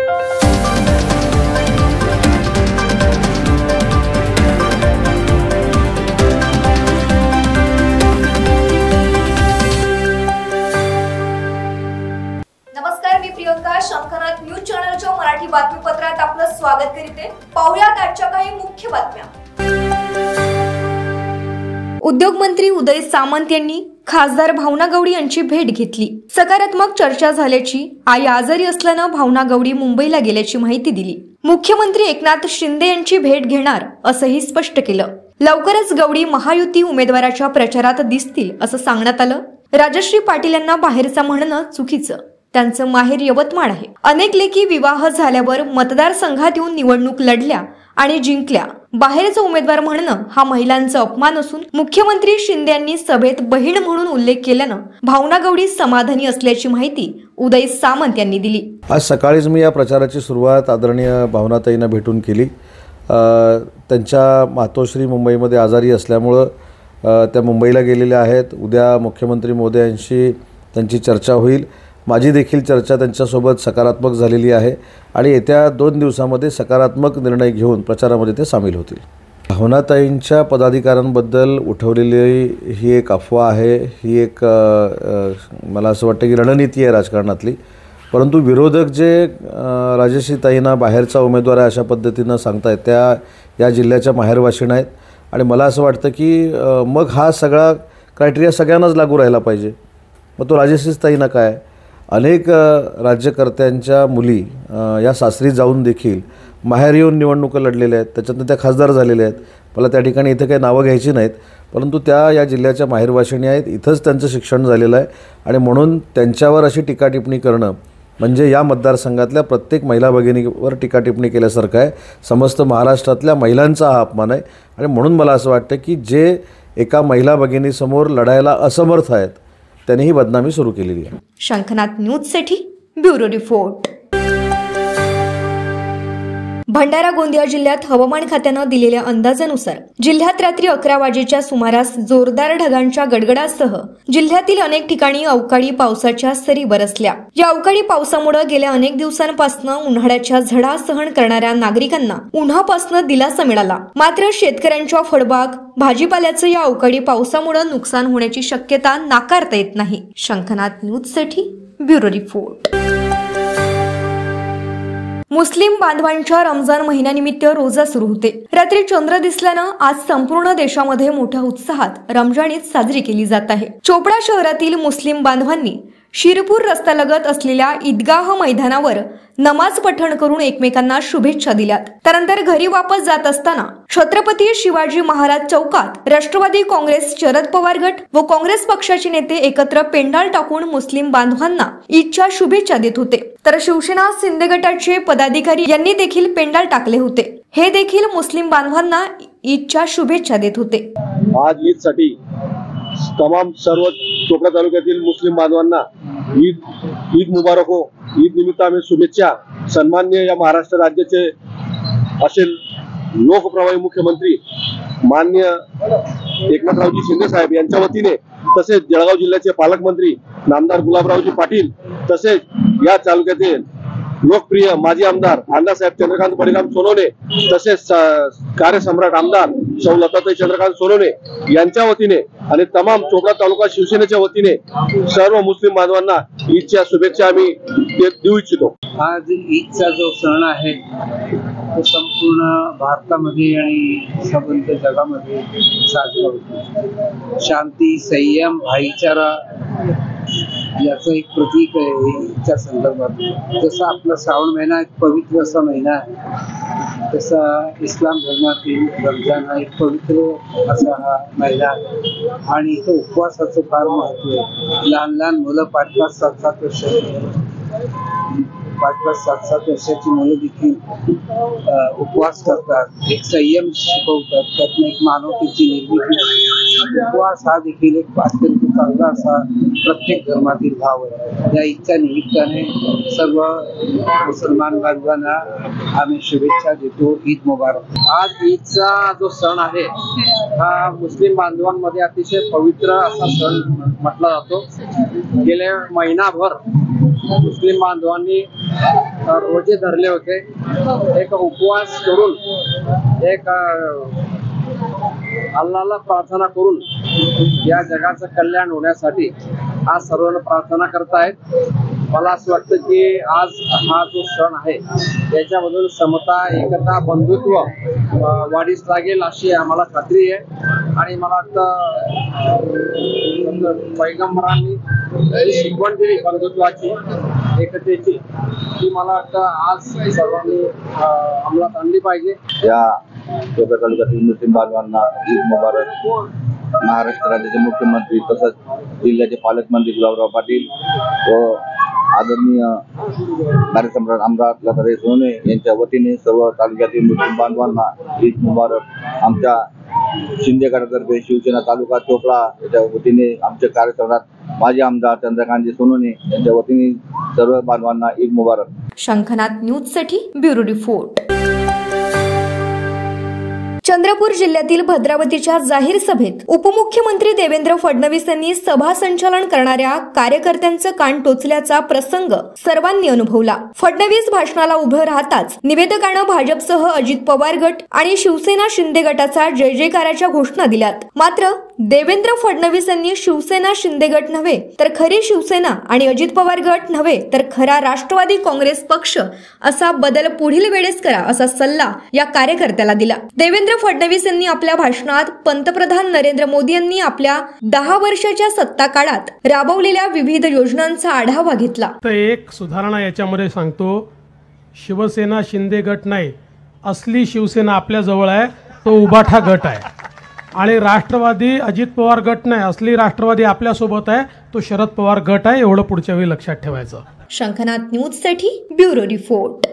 नमस्कार, मी प्रियंका. शंखनाथ न्यूज चॅनलच्या मराठी बातमीपत्रात आपलं स्वागत करते. पाहुयात आजच्या काही मुख्य बातम्या. उद्योग मंत्री उदय सामंत यांनी खासदार भावना गवळी यांची भेट घेतली. सकारात्मक चर्चा झाल्याची, आई आजारी असल्यानं भावना गवळी मुंबईला गेल्याची माहिती दिली. मुख्यमंत्री एकनाथ शिंदे यांची भेट घेणार असंही स्पष्ट केलं. लवकरच गवळी महायुती उमेदवाराच्या प्रचारात दिसतील असं सांगण्यात आलं. राजश्री पाटील यांना बाहेरचं म्हणणं चुकीचं. त्यांचं माहेर यवतमाळ आहे. अनेक लेकी विवाह झाल्यावर मतदारसंघात येऊन निवडणूक लढल्या आणि जिंकल्या. बाहेरचा उमेदवार म्हणणं हा महिलांचा अपमान असून मुख्यमंत्री शिंदे यांनी सभेत बहीण म्हणून उल्लेख केल्यानं भावना गवळी समाधानी असल्याची माहिती उदय सामंत यांनी दिली. आज सकाळीच मी या प्रचाराची सुरुवात आदरणीय भावनाताईंना भेटून केली. त्यांच्या मातोश्री मुंबईमध्ये आजारी असल्यामुळं त्या मुंबईला गेलेल्या आहेत. उद्या मुख्यमंत्री महोदयांशी त्यांची चर्चा होईल. माझी देखील चर्चा त्यांच्यासोबत सकारात्मक झालेली आहे आणि येत्या 2 दिवसामध्ये सकारात्मक निर्णय घेऊन प्रचारामध्ये ते सामील होतील. भावनाताईंच्या पदाधिकाऱ्यांबद्दल उठवलेली ही एक अफवा आहे. ही एक मला असं वाटतं की रणनीती आहे राजकारणातली. परंतु विरोधक जे राजश्रीताईंना बाहेरचा उमेदवार आहे अशा पद्धतीनं सांगतायत, त्या या जिल्ह्याच्या माहेरवाशिण आहेत आणि मला असं वाटतं की मग हा सगळा क्रायटेरिया सगळ्यांनाच लागू राहिला पाहिजे. मग तो राजश्रीताईंना काय, अनेक राज्यकर्त्यांच्या मुली या सासरी जाऊन देखील माहेर येऊन निवडणुका लढलेल्या आहेत. त्याच्यातनं त्या खासदार झालेल्या आहेत. मला त्या ठिकाणी इथं काही नावं घ्यायची नाहीत, परंतु त्या या जिल्ह्याच्या माहेरवाशिणी आहेत. इथंच त्यांचं शिक्षण झालेलं आहे आणि म्हणून त्यांच्यावर अशी टीकाटिप्पणी करणं म्हणजे या मतदारसंघातल्या प्रत्येक महिला भगिनीवर टीकाटिप्पणी केल्यासारखं आहे. समस्त महाराष्ट्रातल्या महिलांचा हा अपमान आहे आणि म्हणून मला असं वाटतं की जे एका महिला भगिनीसमोर लढायला असमर्थ आहेत त्यांनी ही बदनामी सुरू केलेली आहे. शंखनाथ न्यूजसाठी ब्युरो रिपोर्ट. भंडारा गोंदिया जिल्ह्यात हवामान खात्यानं दिलेल्या अंदाजानुसार जिल्ह्यात रात्री 11 वाजेच्या सुमारास जोरदार ढगांच्या गडगडासह जिल्ह्यातील अनेक ठिकाणी अवकाळी पावसाच्या सरी बरसल्या. या अवकाळी पावसामुळे गेल्या अनेक दिवसांपासून उन्हाळ्याच्या झळा सहन करणाऱ्या नागरिकांना उन्हापासून दिलासा मिळाला. मात्र शेतकऱ्यांच्या फळबाग भाजीपाल्याचं या अवकाळी पावसामुळे नुकसान होण्याची शक्यता नाकारता येत नाही. शंखनाथ न्यूजसाठी ब्युरो रिपोर्ट. मुस्लिम बांधवांच्या रमजान महिन्यानिमित्त रोजा सुरू होते. रात्री चंद्र दिसल्यानं आज संपूर्ण देशामध्ये मोठ्या उत्साहात रमजान ईद साजरी केली जात आहे. चोपडा शहरातील मुस्लिम बांधवांनी शिरपूर रस्त्यालगत असलेल्या ईदगाह मैदानावर नमाज पठण करून एकमेकांना शुभेच्छा दिल्यात. त्यानंतर घरी वापस जात असताना छत्रपती शिवाजी महाराज चौकात राष्ट्रवादी काँग्रेस, शरद पवार गट व काँग्रेस पक्षाचे नेते एकत्र पेंडाल टाकून मुस्लिम बांधवांना ईदच्या शुभेच्छा देत होते. तर शिवसेना शिंदे गटाचे पदाधिकारी यांनी देखील पेंडाल टाकले होते. हे देखील मुस्लिम बांधवांना ईदच्या शुभेच्छा देत होते. आज ईदसाठी तमाम सर्व चोपडा तालुक्यातील मुस्लिम बांधवांना ईद मुबारक हो. ईद निमित्त आम्ही शुभेच्छा. सन्माननीय या महाराष्ट्र राज्याचे असेल लोकप्रभावी मुख्यमंत्री माननीय एकनाथरावजी शिंदे साहेब यांच्या वतीने, तसेच जळगाव जिल्ह्याचे पालकमंत्री नामदार गुलाबरावजी पाटील, तसेच या तालुक्यातील लोकप्रिय माजी आमदार अण्णासाहेब चंद्रकांत परिणाम सोनवणे, तसेच कार्यसम्राट आमदार सौ लताताई चंद्रकांत सोनवणे यांच्या वतीने आणि तमाम चोपडा तालुका शिवसेनेच्या वतीने सर्व मुस्लिम बांधवांना ईदच्या शुभेच्छा आम्ही देऊ इच्छितो. आज ईदचा जो सण आहे तो संपूर्ण भारतामध्ये आणि संपूर्ण जगामध्ये साजरा होतो. शांती, संयम, भाईचारा याचं एक प्रतीक आहे ईदच्या संदर्भात. जसं आपला श्रावण महिना एक पवित्र असा महिना आहे, तसा इस्लाम धर्मातील रमजान हा एक पवित्र असा हा महिना आहे आणि इथं उपवासाचं फार महत्व आहे. लहान लहान मुलं 5-7 वर्षाची मुलं देखील उपवास करतात, एक संयम शिकवतात, त्यातनं एक मानवतेची निर्मिती. उपवास हा देखील एक अत्यंत चांगला असा प्रत्येक धर्मातील भाव आहे. या ईदच्या निमित्ताने सर्व मुसलमान बांधवांना आम्ही शुभेच्छा देतो. ईद मुबारक. आज ईदचा जो सण आहे हा मुस्लिम बांधवांमध्ये अतिशय पवित्र असा सण म्हटला जातो. गेल्या महिनाभर मुस्लिम बांधवांनी रोजे धरले होते, एक उपवास करून एक अल्लाहला प्रार्थना करून या जगाचं कल्याण होण्यासाठी आज सर्वांना प्रार्थना करतायत. मला असं वाटतं की आज हा जो सण आहे याच्यामधून समता, एकता, बंधुत्व वाढीस लागेल अशी आम्हाला खात्री आहे. आणि मला वाटतं पैगंबरांनी शिकवण दिली बंधुत्वाची, एकतेची, ती मला वाटतं आज सर्वांनी अंमलात आणली पाहिजे. या चोपडा तालुक्यातील मुस्लिम बांधवांना ईद मुबारक. महाराष्ट्र राज्याचे मुख्यमंत्री तसंच जिल्ह्याचे पालकमंत्री गुलाबराव पाटील व आदरणीय कार्यसम्राट आमदार लताताई सोनवणे यांच्या वतीने सर्व तालुक्यातील मुस्लिम बांधवांना ईद मुबारक. आमच्या शिंदे गटातर्फे शिवसेना तालुका चोपडा याच्या वतीने आमचे कार्यसम्राट माजी आमदार चंद्रकांत सोनवणे यांच्या वतीने सर्व बांधवांना ईद मुबारक. शंखनाथ न्यूजसाठी ब्युरो रिपोर्ट. चंद्रपूर जिल्ह्यातील भद्रावतीच्या जाहीर सभेत उपमुख्यमंत्री देवेंद्र फडणवीस यांनी सभा संचालन करणाऱ्या कार्यकर्त्यांचं कान टोचल्याचा प्रसंग सर्वांनी अनुभवला. फडणवीस भाषणाला उभं राहताच निवेदकानं भाजपसह अजित पवार गट आणि शिवसेना शिंदे गटाचा जय जयकाराच्या घोषणा दिल्यात. मात्र देवेंद्र फडणवीस यांनी शिवसेना शिंदे गट नव्हे तर खरी शिवसेना आणि अजित पवार गट नव्हे तर खरा राष्ट्रवादी काँग्रेस पक्ष असा बदल पुढील वेळेस करा असा सल्ला या कार्यकर्त्याला दिला. देवेंद्र फडणवीस यांनी आपल्या भाषणात पंतप्रधान नरेंद्र मोदी यांनी आपल्या 10 वर्षाच्या सत्ता काळात राबवलेल्या विविध योजनांचा आढावा घेतला. तर एक सुधारणा याच्यामध्ये सांगतो, शिवसेना शिंदे गट नाही, असली शिवसेना आपल्या जवळ आहे, तो उबाठा गट आहे. आणि राष्ट्रवादी अजित पवार गट नाही, असली राष्ट्रवादी आपल्या सोबत आहे, तो शरद पवार गट आहे. एवढं पुढच्या वेळी लक्षात ठेवायचं. शंखनाथ न्यूजसाठी ब्युरो रिपोर्ट.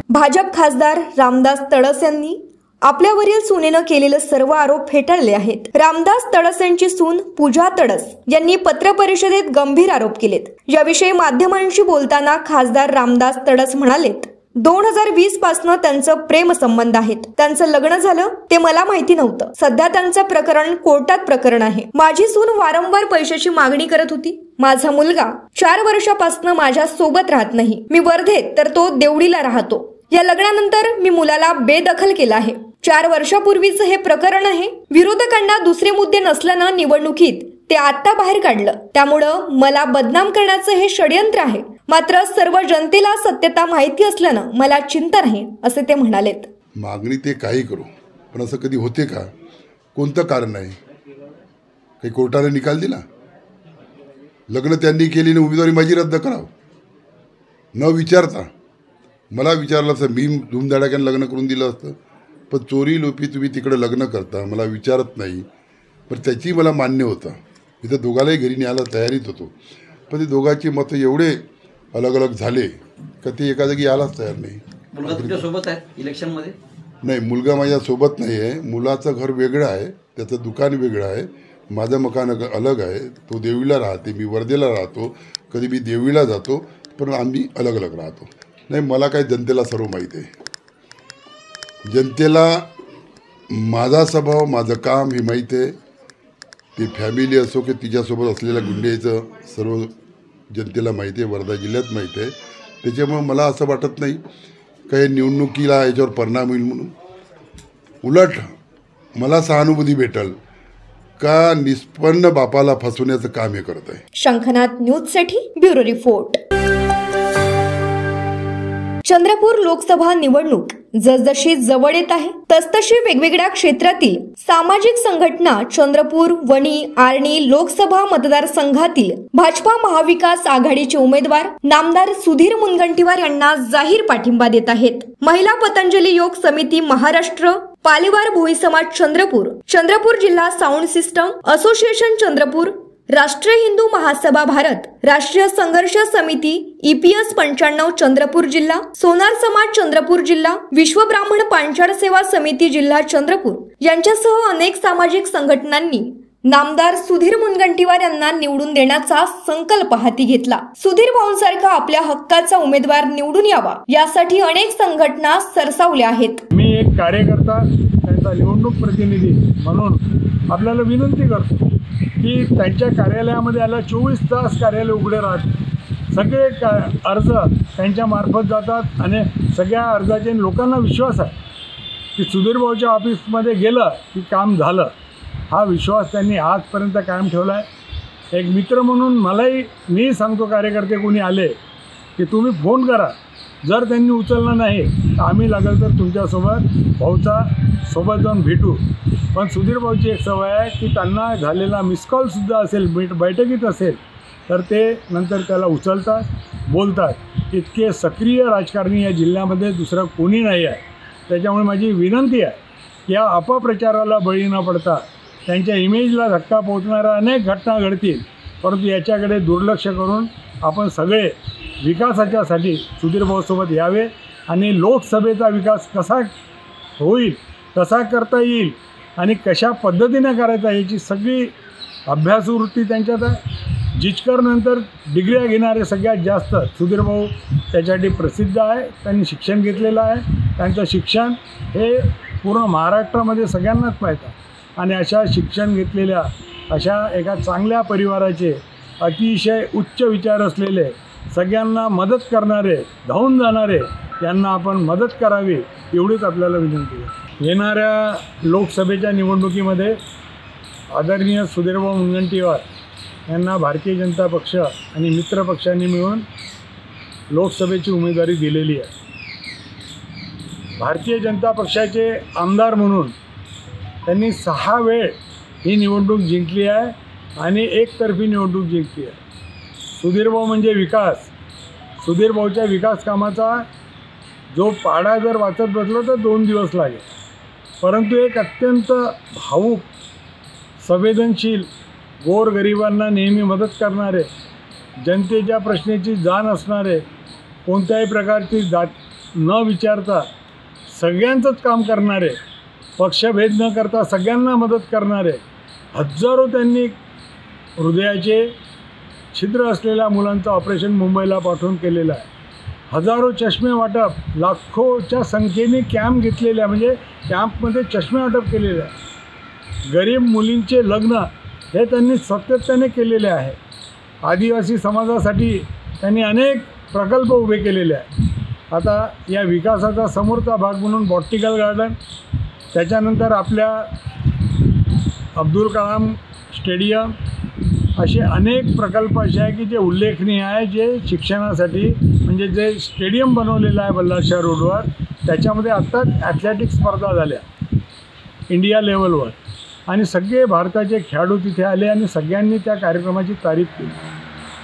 भाजप खासदार रामदास तडस यांनी आपल्यावरील सुनेनं केलेले सर्व आरोप फेटाळले आहेत. रामदास तडस यांची सून पूजा तडस यांनी पत्रपरिषदेत गंभीर आरोप केलेत. याविषयी माध्यमांशी बोलताना खासदार रामदास तडस म्हणालेत, 2020 पासून त्यांचं प्रेम संबंध आहेत. त्यांचं लग्न झालं ते मला माहिती नव्हतं. सध्या त्यांचं प्रकरण कोर्टात प्रकरण आहे. माझी सून वारंवार पैशाची मागणी करत होती. माझा मुलगा 4 वर्षापासून माझ्या सोबत राहत नाही. मी वर्धेत तर तो देवडीला राहतो. या लग्नानंतर मी मुलाला बेदखल केला आहे. 4 वर्षापूर्वीचं हे प्रकरण आहे. विरोधकांना दुसरे मुद्दे नसल्यानं निवडणुकीत ते आता बाहेर काढलं. त्यामुळं मला बदनाम करण्याचं हे षडयंत्र आहे. मात्र सर्व जनतेला सत्यता माहिती असल्यानं मला चिंता नाही असे ते म्हणालेत. मागणी ते काही करू, पण असं कधी होते का? कोणतं कारण आहे? काही कोर्टाने निकाल दिला? लग्न त्यांनी केली आणि उमेदवारी माझी रद्द करावं न विचारता? मला विचारलं असं मी धूमधडाक्यानं लग्न करून दिलं असतं. पण चोरी लोपी तुम्ही तिकडं लग्न करता, मला विचारत नाही. पण त्याची मला मान्य होतं. मी तर दोघालाही घरी न्यायला तयारीत होतो. पण ते दोघांची मतं एवढे अलग अलग झाले का ते एका जागी यायलाच तयार नाही. मुलगा तुमच्यासोबत आहे इलेक्शनमध्ये? नाही, मुलगा माझ्यासोबत नाही आहे. मुलाचं घर वेगळं आहे, त्याचं दुकान वेगळं आहे, माझं मकान अलग आहे. तो देवीला राहते, मी वर्धेला राहतो. कधी मी देवीला जातो, पण आम्ही अलग अलग राहतो. नाही, मला काय जनतेला सर्व माहीत आहे. जनतेला माझा स्वभाव, माझं काम हे माहीत आहे. ती फॅमिली असो की तिच्यासोबत असलेल्या गुंड्याचं सर्व जनतेला माहिती आहे, वर्धा जिल्ह्यात माहीत आहे. त्याच्यामुळे मला असं वाटत नाही काही निवडणुकीला याच्यावर परिणाम होईल म्हणून. उलट मला सहानुभूती भेटेल का निष्पन्न बापाला फसवण्याचं काम हे करत आहे. शंखनाथ न्यूजसाठी ब्युरो रिपोर्ट. चंद्रपूर लोकसभा निवडणूक जसजशी जवळ येत आहे तसतशी वेगवेगळ्या क्षेत्रातील सामाजिक संघटना चंद्रपूर, वणी, आर्णी लोकसभा मतदारसंघातील भाजपा महाविकास आघाडीचे उमेदवार नामदार सुधीर मुनगंटीवार यांना जाहीर पाठिंबा देत आहेत. महिला पतंजली योग समिती महाराष्ट्र, पालेवार भोई समाज चंद्रपूर, चंद्रपूर जिल्हा साऊंड सिस्टम असोसिएशन चंद्रपूर, राष्ट्रीय हिंदू महासभा भारत, राष्ट्रीय संघर्ष समिती EPS 95 चंद्रपूर जिल्हा, सोनार समाज चंद्रपूर जिल्हा, विश्व ब्राह्मण पांचाळ सेवा समिती जिल्हा चंद्रपूर यांच्यासह अनेक सामाजिक संघटनांनी नामदार सुधीर मुनगंटीवार यांना निवडून देण्याचा संकल्प हाती घेतला। सुधीर भाऊंसारखा आपल्या हक्काचा उमेदवार निवडून यावा यासाठी अनेक संघटना सरसावल्या आहेत। मी एक कार्यकर्ता, त्यांचा निवडणूक प्रतिनिधी म्हणून आपल्याला विनंती करतो की त्यांच्या कार्यालयामध्ये आला 24 तास कार्यालय उघडे राहते। सगळे अर्ज त्यांच्या मार्फत जातात आणि सगळ्या अर्जाचे लोकांना विश्वास आहे की सुधीर भाऊच्या ऑफिसमध्ये गेलं की काम झालं। हा विश्वास त्यांनी आजपर्यंत कायम ठेवला आहे। एक मित्र म्हणून मी सांगतो, कार्यकर्ते कोणी आले की तुम्ही फोन करा, जर त्यांनी उचललं नाही तर आम्ही लागलं तर तुमच्यासोबत भाऊचा सोबत जाऊन भेटू। पण सुधीर भाऊची एक सवय आहे की त्यांना झालेला मिसकॉलसुद्धा असेल, बैठकीत असेल तर ते नंतर त्याला उचलतात, बोलतात। इतके सक्रिय राजकारणी या जिल्ह्यामध्ये दुसरं कोणी नाही आहे। त्याच्यामुळे माझी विनंती आहे की या अपप्रचाराला बळी न पडता त्यांच्या इमेजला धक्का पोहोचणाऱ्या अनेक घटना घडतील, परंतु याच्याकडे दुर्लक्ष करून आपण सगळे विकासाच्यासाठी सुधीर भाऊसोबत यावे आणि लोकसभेचा विकास कसा होईल, कसा करता येईल आणि कशा पद्धतीने करायचा याची सगळी अभ्यासू वृत्ती त्यांच्यात आहे। जिचकरनंतर डिग्र्या घेणारे सगळ्यात जास्त सुधीर भाऊ त्याच्यासाठी प्रसिद्ध आहे। त्यांनी शिक्षण घेतलेलं आहे, त्यांचं शिक्षण हे पूर्ण महाराष्ट्रामध्ये सगळ्यांनाच माहीत आहे आणि अशा शिक्षण घेतलेल्या अशा एका चांगल्या परिवाराचे अतिशय उच्च विचार असलेले, सगळ्यांना मदत करणारे, धावून जाणारे, यांना आपण मदत करावी एवढीच आपल्याला विनंती आहे। येणाऱ्या लोकसभेच्या निवडणुकीमध्ये आदरणीय सुधीरभाऊ मुनगंटीवार यांना भारतीय जनता पक्ष आणि मित्र पक्षांनी मिळून लोकसभेची उमेदवारी दिलेली आहे। भारतीय जनता पक्षाचे आमदार म्हणून त्यांनी 6 वेळ ही निवडणूक जिंकली आहे आणि एकतर्फी निवडणूक जिंकली आहे। सुधीरभाऊ म्हणजे विकास। सुधीरभाऊच्या विकास कामाचा जो पाढा जर वाचत बसलो तर 2 दिवस लागेल, परंतु एक अत्यंत भावूक, संवेदनशील, गोरगरिबांना नेहमी मदत करणारे, जनतेच्या प्रश्नाची जाण असणारे, कोणत्याही प्रकारची जात न विचारता सगळ्यांचंच काम करणारे, पक्षभेद न करता सगळ्यांना मदत करणारे, हजारो त्यांनी हृदयाचे छिद्र असलेल्या मुलांचं ऑपरेशन मुंबईला पाठवून केलेलं आहे। हजारो चष्मे वाटप, लाखोच्या संख्येने कॅम्प घेतलेले, म्हणजे कॅम्पमध्ये चष्मे वाटप केलेले आहे। गरीब मुलींचे लग्न हे त्यांनी सातत्याने केलेले आहे। आदिवासी समाजासाठी त्यांनी अनेक प्रकल्प उभे केलेले आहेत। आता या विकासाचा समोरचा भाग म्हणून बॉटनिकल गार्डन, त्याच्यानंतर आपल्या अब्दुल कलाम स्टेडियम, असे अनेक प्रकल्प असे आहे की जे उल्लेखनीय आहे, जे शिक्षणासाठी, म्हणजे जे स्टेडियम बनवलेलं आहे बल्लाशाह रोडवर, त्याच्यामध्ये आत्ताच ॲथलेटिक्स स्पर्धा झाल्या इंडिया लेवलवर आणि सगळे भारताचे खेळाडू तिथे आले आणि सगळ्यांनी त्या कार्यक्रमाची तारीफ केली।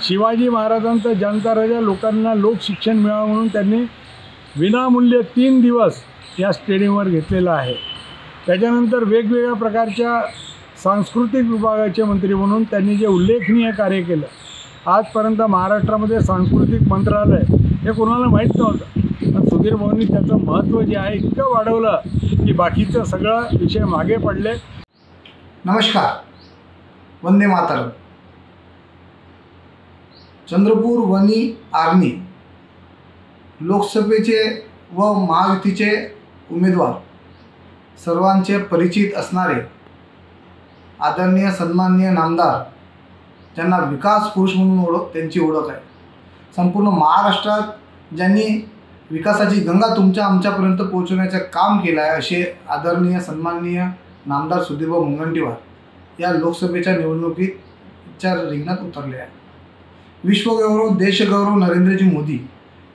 शिवाजी महाराजांचा जनता राजा लोकांना लोकशिक्षण मिळावं म्हणून त्यांनी विनामूल्य 3 दिवस या स्टेडियमवर घेतलेला आहे। त्याच्यानंतर वेगवेगळ्या प्रकारच्या सांस्कृतिक विभागाचे मंत्री म्हणून त्यांनी जे उल्लेखनीय कार्य केलं, आजपर्यंत महाराष्ट्रामध्ये सांस्कृतिक मंत्रालय हे कोणाला माहीत नव्हतं, पण सुधीर भाऊंनी त्याचं महत्त्व जे आहे इतकं वाढवलं की बाकीचं सगळं विषय मागे पडले। नमस्कार, वंदे मातरम। चंद्रपूर वनी आर्मी लोकसभेचे व महायुतीचे उमेदवार सर्वांचे परिचित असणारे आदरणीय सन्माननीय नामदार, ज्यांना विकास पुरुष म्हणून त्यांची ओळख आहे। संपूर्ण महाराष्ट्रात ज्यांनी विकासाची गंगा आमच्यापर्यंत पोहोचवण्याचं काम केलं आहे, असे आदरणीय सन्माननीय नामदार सुधीरभाऊ मुनगंटीवार या लोकसभेच्या निवडणुकीच्या रिंगणात उतरले आहे। विश्वगौरव, देशगौरव नरेंद्रजी मोदी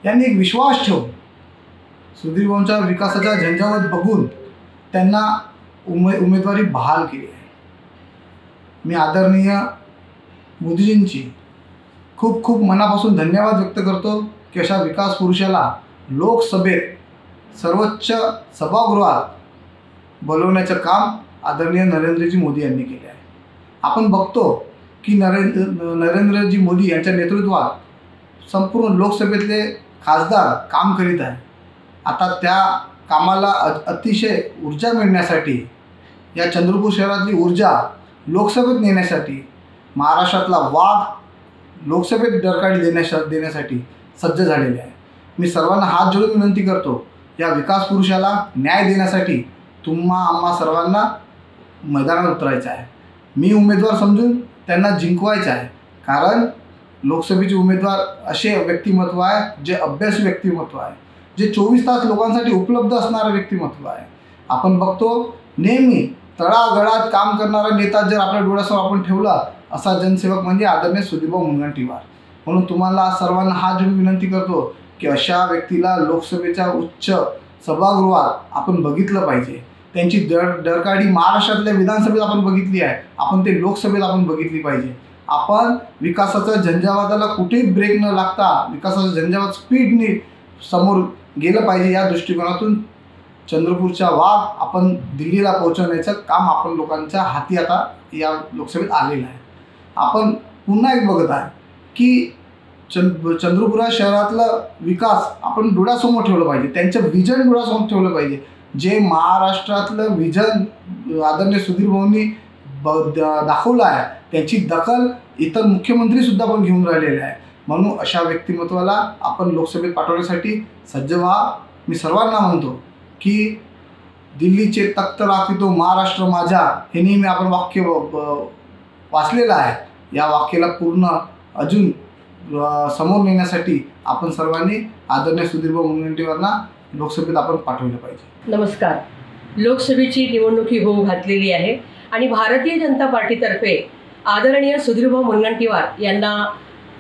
यांनी एक विश्वास ठेवून सुधीरभाऊंच्या विकासाच्या झंझावात बघून त्यांना उमेदवारी बहाल केली आहे। मी आदरणीय मोदीजींची खूप खूप मनापासून धन्यवाद व्यक्त करतो की अशा विकास पुरुषाला लोकसभेत सर्वोच्च सभागृहात बोलवण्याचं काम आदरणीय नरेंद्रजी मोदी यांनी केले आहे। आपण बघतो की नरेंद्रजी मोदी यांच्या नेतृत्वात संपूर्ण लोकसभेतले खासदार काम करीत आहे। आता त्या कामाला अतिशय ऊर्जा मिळण्यासाठी या चंद्रपूर शहरातली ऊर्जा लोकसभेत नेण्यासाठी, महाराष्ट्रातला वाघ लोकसभेत डरकाळी देण्यासाठी सज्ज झालेले आहे. मी सर्वांना हात जोडून विनंती करतो, या विकास पुरुषाला न्याय देण्यासाठी आम्हा सर्वांना मैदानात उतरायचं आहे. मी उमेदवार समजून त्यांना जिंकवायचं आहे, कारण लोकसभेचे उमेदवार असे व्यक्तिमत्व आहे जे अभ्यासू व्यक्तिमत्व आहे, जे 24 तास लोकांसाठी उपलब्ध असणारं व्यक्तिमत्व आहे. आपण बघतो नेहमी तळागळात काम करणारा नेता जर आपल्या डोळ्यासमोर आपण ठेवला, असा जनसेवक म्हणजे आदरणीय सुधीरभाऊ मुनगंटीवार. म्हणून तुम्हाला सर्वांना हात जोडून विनंती करतो की अशा व्यक्तीला लोकसभेच्या उच्च सभागृहात आपण बघितलं पाहिजे. त्यांची डरकाळी महाराष्ट्रातल्या विधानसभेत आपण बघितली आहे, आपण ते लोकसभेत आपण बघितली पाहिजे. आपण विकासाच्या झंझावाताला कुठेही ब्रेक न लागता विकासाचं झंझावात स्पीडने समोर गेलं पाहिजे. या दृष्टिकोनातून चंद्रपूरच्या वाघ आपण दिल्लीला पोहोचवण्याचं काम आपण लोकांच्या हाती आता या लोकसभेत आलेलं आहे. आपण पुन्हा एक बघत आहे की चंद्रपूर शहरातला विकास आपण डोळ्यासमोर ठेवलं पाहिजे, त्यांचं विजन डोळ्यासमोर ठेवलं पाहिजे. जे महाराष्ट्रातलं विजन आदरणीय सुधीरभाऊंनी दाखवलं आहे, त्याची दखल इतर मुख्यमंत्रीसुद्धा पण घेऊन राहिलेले आहे. म्हणून अशा व्यक्तिमत्वाला आपण लोकसभेत पाठवण्यासाठी सज्ज व्हा. मी सर्वांना म्हणतो की दिल्लीचे तख्त राखितो महाराष्ट्र माझा, हे नेहमी आपण वाक्य वाचलेलं आहे. या वाक्याला पूर्ण अजून समोर नेण्यासाठी आपण सर्वांनी आदरणीय सुधीरभाऊ मुनगंटीवारांना लोकसभेत आपण पाठवलं पाहिजे. नमस्कार. लोकसभेची निवडणूक ही होऊ घातलेली आहे आणि भारतीय जनता पार्टीतर्फे आदरणीय सुधीरभाऊ मुनगंटीवार यांना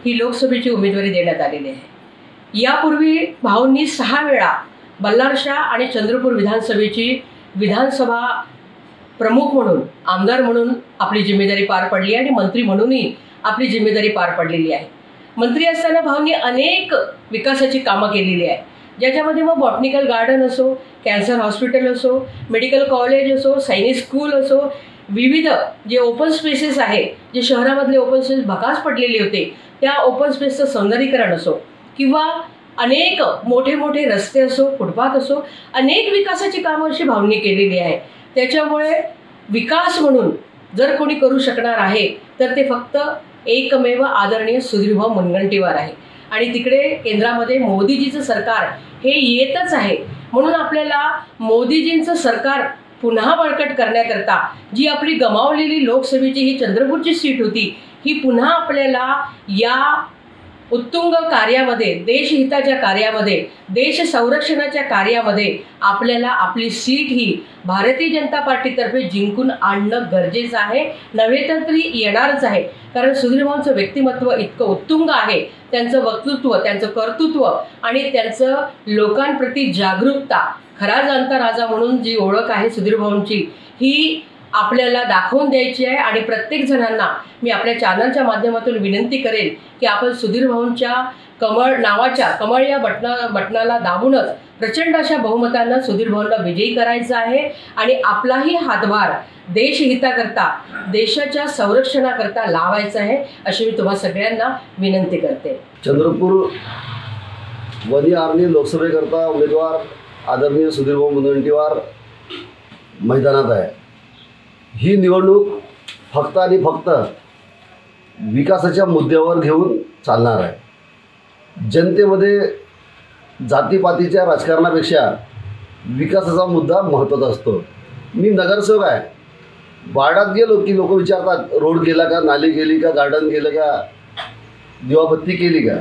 ही लोकसभेची उमेदवारी देण्यात आलेली आहे. यापूर्वी भाऊंनी 6 वेळा बल्लारशाह आणि चंद्रपूर विधानसभेची विधानसभा प्रमुख म्हणून, आमदार म्हणून आपली जिम्मेदारी पार पडली आणि मंत्री म्हणूनही आपली जिम्मेदारी पार पडलेली आहे. मंत्री असताना भाऊंनी अनेक विकासाची कामं केलेली आहे, ज्याच्यामध्ये मग बॉटनिकल गार्डन असो, कॅन्सर हॉस्पिटल असो, मेडिकल कॉलेज असो, सैनिक स्कूल असो, विविध जे ओपन स्पेसेस आहे, जे शहरामधले ओपन स्पेस भकास पडलेले होते, त्या ओपन स्पेसचं सौंदर्यीकरण असो किंवा अनेक मोठे मोठे रस्ते असो, फुटपाथ असो, अनेक विकासाची कामं अशी भाऊंनी केलेली आहे. त्याच्यामुळे विकास म्हणून जर कोणी करू शकणार आहे तर ते फक्त एकमेव आदरणीय सुधीरभाऊ मुनगंटीवार आहे. आणि तिकडे केंद्रामध्ये मोदीजीचं सरकार हे येतच आहे. म्हणून आपल्याला मोदीजींचं सरकार पुन्हा बळकट करण्याकरता जी आपली गमावलेली लोकसभेची ही चंद्रपूरची सीट होती, ही पुन्हा आपल्याला या उत्तुंग कार्यामध्ये, देशहिताच्या कार्यामध्ये, देश संरक्षणाच्या कार्यामध्ये आपल्याला आपली सीट ही भारतीय जनता पार्टीतर्फे जिंकून आणणं गरजेचं आहे. नव्हे तर तरी येणारच आहे. कारण सुधीरभाऊंचं व्यक्तिमत्व इतकं उत्तुंग आहे, त्यांचं वक्तृत्व, त्यांचं कर्तृत्व आणि त्यांचं लोकांप्रती जागरूकता, खरा जाणता राजा म्हणून जी ओळख आहे सुधीरभाऊंची, ही आपल्याला दाखवून द्यायची आहे. आणि प्रत्येक जणांना मी आपल्या चॅनलच्या माध्यमातून विनंती करेन की आपण सुधीरभाऊंच्या कमळ नावाच्या कमळ या बटनाला दाबूनच प्रचंड अशा बहुमतांना सुधीरभाऊंना विजयी करायचं आहे आणि आपलाही हातभार देशहिताकरता, देशाच्या संरक्षणाकरता लावायचा आहे, अशी मी तुम्हा सगळ्यांना विनंती करते. चंद्रपूर वनी आर्नी लोकसभेकरता उमेदवार आदरणीय सुधीरभाऊ मुनगंटीवार मैदानात आहे. ही निवडणूक फक्त आणि फक्त विकासाच्या मुद्द्यावर घेऊन चालणार आहे. जनतेमध्ये जातीपातीच्या राजकारणापेक्षा विकासाचा मुद्दा महत्त्वाचा असतो. मी नगरसेवक आहे. वार्डात गेलो की लोक विचारतात, रोड गेला का, नाली गेली का, गार्डन गेलं का, दिवाबत्ती केली का.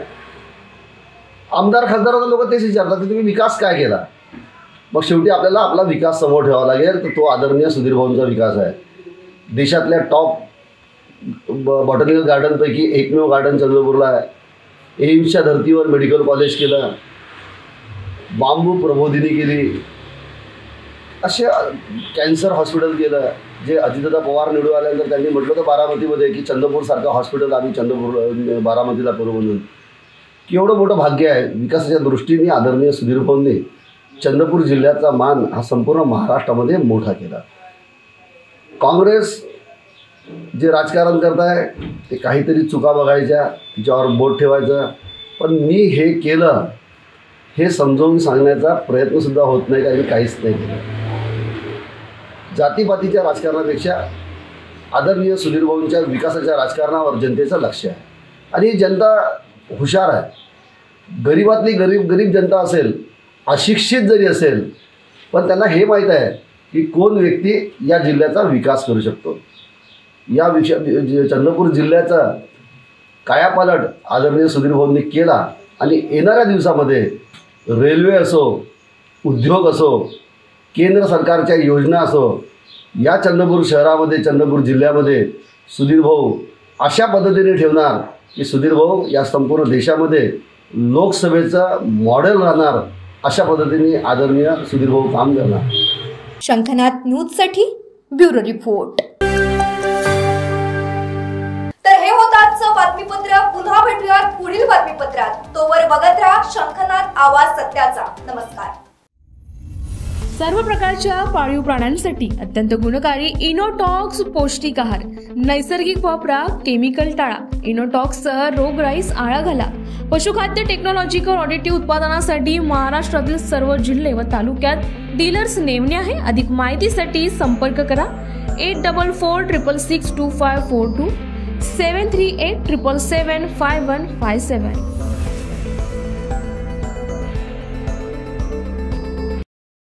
आमदार खासदाराचा लोक तेच विचारतात की तुम्ही विकास काय केला. मग शेवटी आपल्याला आपला विकास समोर ठेवावा लागेल. तर तो आदरणीय सुधीरभाऊंचा विकास आहे. देशातल्या टॉप बॉटनिकल गार्डनपैकी एकमेव गार्डन चंद्रपूरला आहे. एम्सच्या धर्तीवर मेडिकल कॉलेज केलं, बांबू प्रबोधिनी केली, असे कॅन्सर हॉस्पिटल केलं. जे अजितदादा पवार निवडून आल्यानंतर त्यांनी म्हटलं होतं बारामतीमध्ये की चंद्रपूरसारखं हॉस्पिटल आम्ही चंद्रपूर बारामतीला करू म्हणून. की एवढं मोठं भाग्य आहे. विकासाच्या दृष्टीने आदरणीय सुधीरभाऊंनी चंद्रपूर जिल्ह्याचा मान हा संपूर्ण महाराष्ट्रामध्ये मोठा केला. काँग्रेस जे राजकारण करत आहे ते काहीतरी चुका बघायच्या, तिच्यावर बोट ठेवायचं. पण मी हे केलं हे समजावून सांगण्याचा प्रयत्नसुद्धा होत नाही, कारण काहीच नाही केलं. जातीपातीच्या राजकारणापेक्षा आदरणीय सुधीर भाऊंच्या विकासाच्या राजकारणावर जनतेचं लक्ष आहे आणि जनता हुशार आहे. गरीबातली गरीब जनता असेल, अशिक्षित जरी असेल, पण त्यांना हे माहीत आहे की कोण व्यक्ती या जिल्ह्याचा विकास करू शकतो. या चंद्रपूर जिल्ह्याचा कायापालट आदरणीय सुधीर भाऊंनी केला आणि येणाऱ्या दिवसामध्ये रेल्वे असो, उद्योग असो, केंद्र सरकारच्या योजना असो, या चंद्रपूर शहरामध्ये, चंद्रपूर जिल्ह्यामध्ये सुधीर भाऊ अशा पद्धतीने ठेवणार की सुधीर भाऊ या संपूर्ण देशामध्ये लोकसभेचं मॉडेल राहणार. अशा पद्धतीने आदरणीय सुधीर भाऊ काम करणार. शंखनाथ न्यूजसाठी ब्युरो रिपोर्ट. तर हे होतं आजचं बातमीपत्र. पुन्हा भेटूयात पुढील बातमीपत्रात. तोवर बघत राहा शंखनाथ आवाज सत्याचा. नमस्कार. सर्व प्रकारच्या पाळीव प्राण्यांसाठी अत्यंत गुणकारी इनोटॉक्स पौष्टिक आहार. नैसर्गिक वापरा, केमिकल टाळा. इनोटॉक्ससह रोगराईस आळा घाला. पशुखाद्य टेक्नॉलॉजिकल ऑडिटिव्ह उत्पादनासाठी महाराष्ट्रातील सर्व जिल्हे व तालुक्यात डीलर्स नेमणे आहे. अधिक माहितीसाठी संपर्क करा 8446625542 738775157.